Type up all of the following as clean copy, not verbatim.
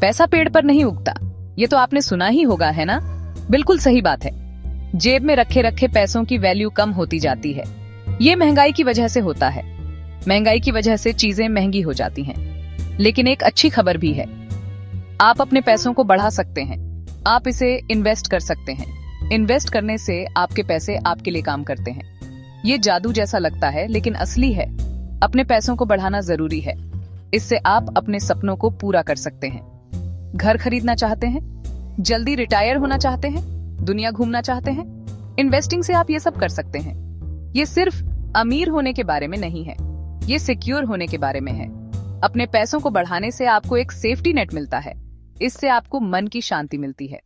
पैसा पेड़ पर नहीं उगता, ये तो आपने सुना ही होगा, है ना? बिल्कुल सही बात है। जेब में रखे रखे पैसों की वैल्यू कम होती जाती है। ये महंगाई की वजह से होता है। महंगाई की वजह से चीजें महंगी हो जाती हैं। लेकिन एक अच्छी खबर भी है, आप अपने पैसों को बढ़ा सकते हैं। आप इसे इन्वेस्ट कर सकते हैं। इन्वेस्ट करने से आपके पैसे आपके लिए काम करते हैं। ये जादू जैसा लगता है, लेकिन असली है। अपने पैसों को बढ़ाना जरूरी है। इससे आप अपने सपनों को पूरा कर सकते हैं। घर खरीदना चाहते हैं, जल्दी रिटायर होना चाहते हैं, दुनिया घूमना चाहते हैं, इन्वेस्टिंग से आप ये सब कर सकते हैं। ये सिर्फ अमीर होने के बारे में नहीं है, ये सिक्योर होने के बारे में है। अपने पैसों को बढ़ाने से आपको एक सेफ्टी नेट मिलता है। इससे आपको मन की शांति मिलती है।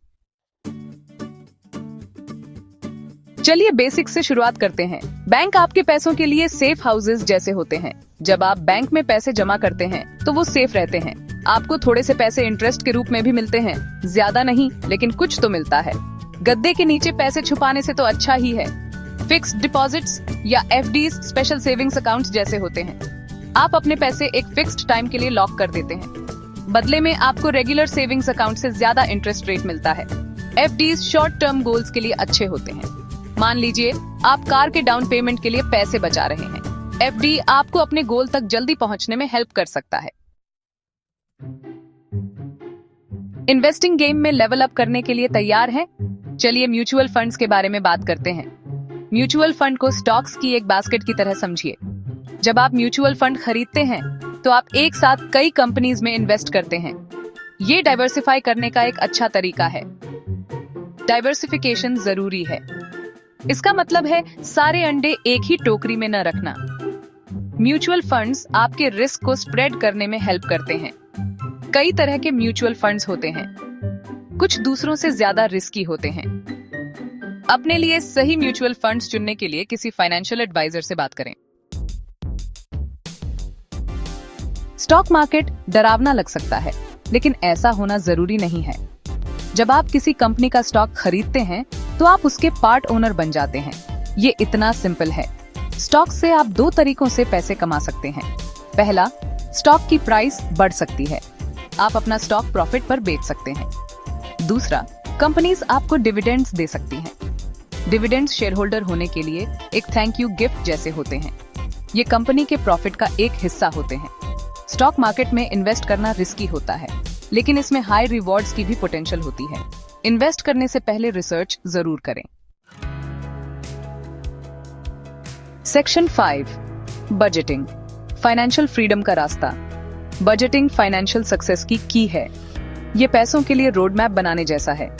चलिए बेसिक से शुरुआत करते हैं। बैंक आपके पैसों के लिए सेफ हाउसेज जैसे होते हैं। जब आप बैंक में पैसे जमा करते हैं तो वो सेफ रहते हैं। आपको थोड़े से पैसे इंटरेस्ट के रूप में भी मिलते हैं, ज्यादा नहीं, लेकिन कुछ तो मिलता है। गद्दे के नीचे पैसे छुपाने से तो अच्छा ही है। फिक्स्ड डिपॉजिट्स या एफडीज स्पेशल सेविंग्स अकाउंट्स जैसे होते हैं। आप अपने पैसे एक फिक्स्ड टाइम के लिए लॉक कर देते हैं। बदले में आपको रेगुलर सेविंग्स अकाउंट से ज्यादा इंटरेस्ट रेट मिलता है। एफडीज शॉर्ट टर्म गोल्स के लिए अच्छे होते हैं। मान लीजिए आप कार के डाउन पेमेंट के लिए पैसे बचा रहे हैं। एफडी आपको अपने गोल तक जल्दी पहुंचने में हेल्प कर सकता है। इन्वेस्टिंग गेम में लेवल अप करने के लिए तैयार हैं? चलिए म्यूचुअल फंड्स के बारे में बात करते हैं। म्यूचुअल फंड को स्टॉक्स की एक बास्केट की तरह समझिए। जब आप म्यूचुअल फंड खरीदते हैं तो आप एक साथ कई कंपनीज में इन्वेस्ट करते हैं। ये डाइवर्सिफाई करने का एक अच्छा तरीका है। डाइवर्सिफिकेशन जरूरी है। इसका मतलब है सारे अंडे एक ही टोकरी में न रखना। म्यूचुअल फंड्स आपके रिस्क को स्प्रेड करने में हेल्प करते हैं। कई तरह के म्यूचुअल फंड्स होते हैं। कुछ दूसरों से ज्यादा रिस्की होते हैं। अपने लिए सही म्यूचुअल फंड्स चुनने के लिए किसी फाइनेंशियल एडवाइजर से बात करें। स्टॉक मार्केट डरावना लग सकता है, लेकिन ऐसा होना जरूरी नहीं है। जब आप किसी कंपनी का स्टॉक खरीदते हैं तो आप उसके पार्ट ओनर बन जाते हैं। ये इतना सिंपल है। स्टॉक से आप दो तरीकों से पैसे कमा सकते हैं। पहला, स्टॉक की प्राइस बढ़ सकती है, आप अपना स्टॉक प्रॉफिट पर बेच सकते हैं। दूसरा, कंपनीज आपको डिविडेंड्स दे सकती हैं। डिविडेंड्स शेयरहोल्डर होने के लिए एक थैंक यू गिफ्ट जैसे होते हैं। ये कंपनी के प्रॉफिट का एक हिस्सा होते हैं। स्टॉक मार्केट में इन्वेस्ट करना रिस्की होता है, लेकिन इसमें हाई रिवॉर्ड्स की भी पोटेंशियल होती है। इन्वेस्ट करने से पहले रिसर्च जरूर करें। सेक्शन 5, बजटिंग, फाइनेंशियल फ्रीडम का रास्ता। बजटिंग फाइनेंशियल सक्सेस की की है। ये पैसों के लिए रोड मैप बनाने जैसा है।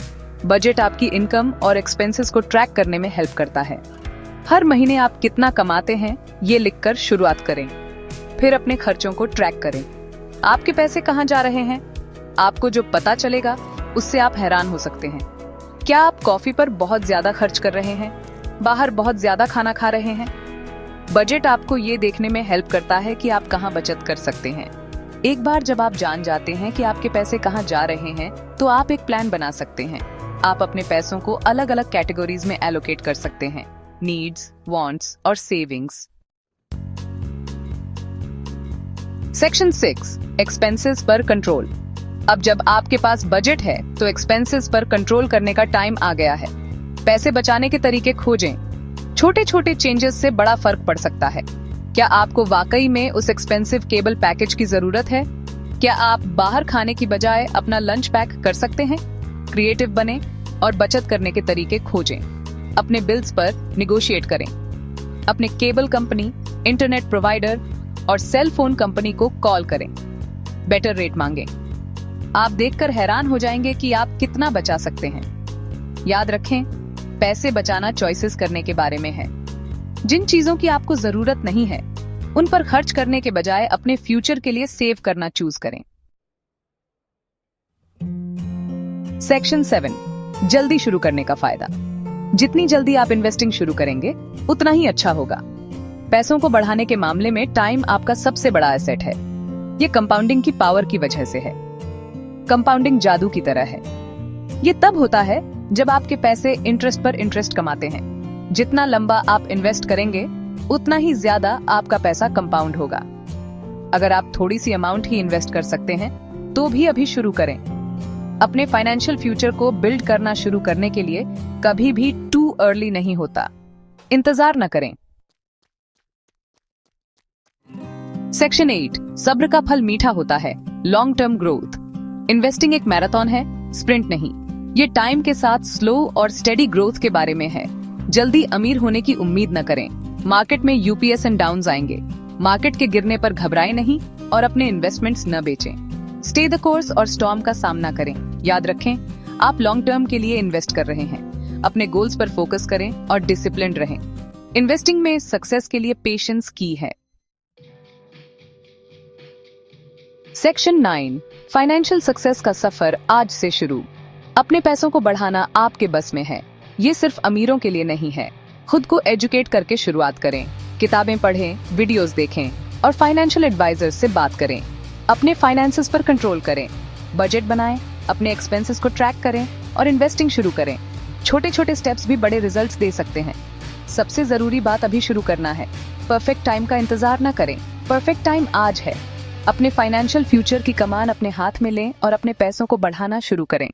बजट आपकी इनकम और एक्सपेंसेस को ट्रैक करने में हेल्प करता है। हर महीने आप कितना कमाते हैं ये लिखकर शुरुआत करें। फिर अपने खर्चों को ट्रैक करें। आपके पैसे कहाँ जा रहे हैं? आपको जो पता चलेगा उससे आप हैरान हो सकते हैं। क्या आप कॉफी पर बहुत ज्यादा खर्च कर रहे हैं? बाहर बहुत ज्यादा खाना खा रहे हैं? बजट आपको ये देखने में हेल्प करता है कि आप कहाँ बचत कर सकते हैं। एक बार जब आप जान जाते हैं कि आपके पैसे कहाँ जा रहे हैं, तो आप एक प्लान बना सकते हैं। आप अपने पैसों को अलग अलग कैटेगरीज में एलोकेट कर सकते हैं। नीड्स, वांट्स और सेविंग्स। सेक्शन 6, एक्सपेंसेस पर कंट्रोल। अब जब आपके पास बजट है तो एक्सपेंसेस पर कंट्रोल करने का टाइम आ गया है। पैसे बचाने के तरीके खोजें। छोटे छोटे चेंजेस से बड़ा फर्क पड़ सकता है। क्या आपको वाकई में उस एक्सपेंसिव केबल पैकेज की जरूरत है? क्या आप बाहर खाने की बजाय अपना लंच पैक कर सकते हैं? क्रिएटिव बने और बचत करने के तरीके खोजें। अपने बिल्स पर निगोशिएट करें। अपने केबल कंपनी, इंटरनेट प्रोवाइडर और सेल फोन कंपनी को कॉल करें। बेटर रेट मांगें। आप देखकर हैरान हो जाएंगे कि आप कितना बचा सकते हैं। याद रखें, पैसे बचाना चॉइसेस करने के बारे में है। जिन चीजों की आपको जरूरत नहीं है उन पर खर्च करने के बजाय अपने फ्यूचर के लिए सेव करना चूज करें। सेक्शन 7, जल्दी शुरू करने का फायदा। जितनी जल्दी आप इन्वेस्टिंग शुरू करेंगे उतना ही अच्छा होगा। पैसों को बढ़ाने के मामले में टाइम आपका सबसे बड़ा एसेट है। ये कंपाउंडिंग की पावर की वजह से है। कंपाउंडिंग जादू की तरह है। ये तब होता है जब आपके पैसे इंटरेस्ट पर इंटरेस्ट कमाते हैं। जितना लंबा आप इन्वेस्ट करेंगे उतना ही ज्यादा आपका पैसा कंपाउंड होगा। अगर आप थोड़ी सी अमाउंट ही इन्वेस्ट कर सकते हैं तो भी अभी शुरू करें। अपने फाइनेंशियल फ्यूचर को बिल्ड करना शुरू करने के लिए कभी भी टू अर्ली नहीं होता। इंतजार न करें। सेक्शन 8, सब्र का फल मीठा होता है। Long term growth. इन्वेस्टिंग एक मैराथन है, स्प्रिंट नहीं। ये टाइम के साथ स्लो और स्टेडी ग्रोथ के बारे में है। जल्दी अमीर होने की उम्मीद न करें। मार्केट में यूपीएस एंड डाउन्स आएंगे। मार्केट के गिरने पर घबराएं नहीं और अपने इन्वेस्टमेंट्स न बेचें। स्टे द कोर्स और स्टॉर्म का सामना करें। याद रखें, आप लॉन्ग टर्म के लिए इन्वेस्ट कर रहे हैं। अपने गोल्स पर फोकस करें और डिसिप्लिन्ड रहें। इन्वेस्टिंग में सक्सेस के लिए पेशेंस की है। सेक्शन 9, फाइनेंशियल सक्सेस का सफर आज से शुरू। अपने पैसों को बढ़ाना आपके बस में है। ये सिर्फ अमीरों के लिए नहीं है। खुद को एजुकेट करके शुरुआत करें। किताबें पढ़ें, वीडियोस देखें और फाइनेंशियल एडवाइजर्स से बात करें। अपने फाइनेंसेस पर कंट्रोल करें। बजट बनाएं, अपने एक्सपेंसेस को ट्रैक करें और इन्वेस्टिंग शुरू करें। छोटे छोटे स्टेप्स भी बड़े रिजल्ट्स दे सकते हैं। सबसे जरूरी बात अभी शुरू करना है। परफेक्ट टाइम का इंतजार न करें। परफेक्ट टाइम आज है। अपने फाइनेंशियल फ्यूचर की कमान अपने हाथ में लें और अपने पैसों को बढ़ाना शुरू करें।